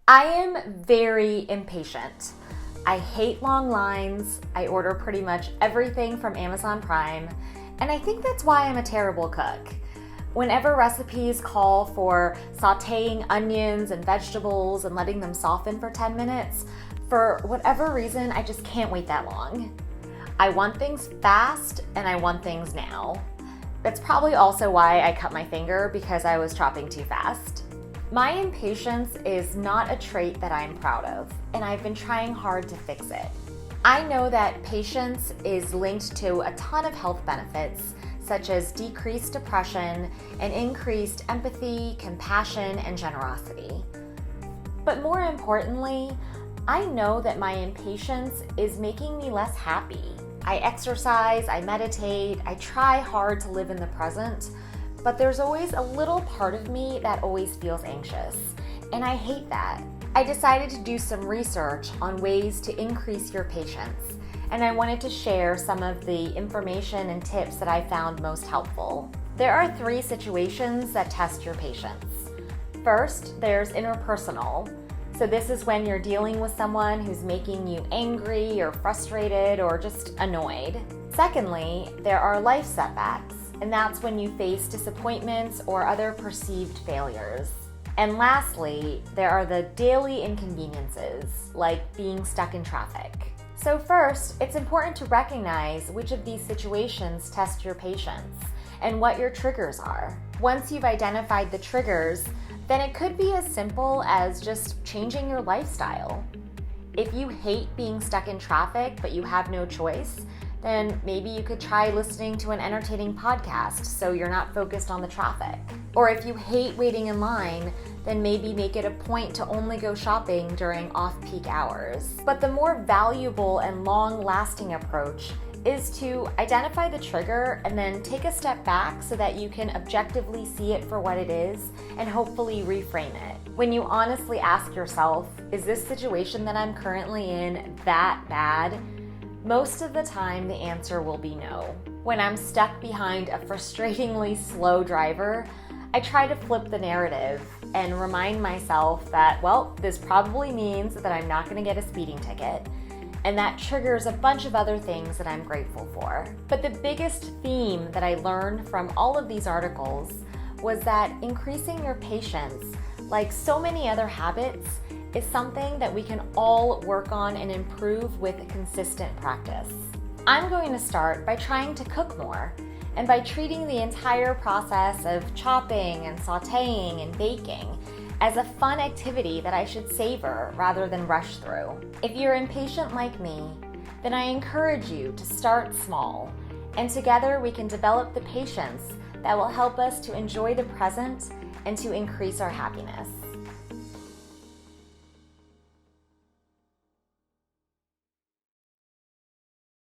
I am very impatient. I hate long lines. I order pretty much everything from Amazon Prime, and I think that's why I'm a terrible cook. Whenever recipes call for sautéing onions and vegetables and letting them soften for 10 minutes, for whatever reason, I just can't wait that long. I want things fast and I want things now. That's probably also why I cut my finger, because I was chopping too fast. My impatience is not a trait that I'm proud of, and I've been trying hard to fix it. I know that patience is linked to a ton of health benefits, such as decreased depression and increased empathy, compassion, and generosity. But more importantly, I know that my impatience is making me less happy. I exercise, I meditate, I try hard to live in the present, but there's always a little part of me that always feels anxious, and I hate that. I decided to do some research on ways to increase your patience, and I wanted to share some of the information and tips that I found most helpful. There are 3 situations that test your patience. First, there's interpersonal. So this is when you're dealing with someone who's making you angry or frustrated or just annoyed. Secondly, there are life setbacks, and that's when you face disappointments or other perceived failures. And lastly, there are the daily inconveniences, like being stuck in traffic. So first, it's important to recognize which of these situations test your patience and what your triggers are. Once you've identified the triggers, then it could be as simple as just changing your lifestyle. If you hate being stuck in traffic but you have no choice, then maybe you could try listening to an entertaining podcast so you're not focused on the traffic. Or if you hate waiting in line, then maybe make it a point to only go shopping during off-peak hours. But the more valuable and long-lasting approach is to identify the trigger and then take a step back so that you can objectively see it for what it is and hopefully reframe it. When you honestly ask yourself, is this situation that I'm currently in that bad? Most of the time, the answer will be no. When I'm stuck behind a frustratingly slow driver, I try to flip the narrative and remind myself that, well, this probably means that I'm not going to get a speeding ticket, and that triggers a bunch of other things that I'm grateful for. But the biggest theme that I learned from all of these articles was that increasing your patience, like so many other habits, is something that we can all work on and improve with consistent practice. I'm going to start by trying to cook more and by treating the entire process of chopping and sautéing and baking as a fun activity that I should savor rather than rush through. If you're impatient like me, then I encourage you to start small, and together we can develop the patience that will help us to enjoy the present and to increase our happiness.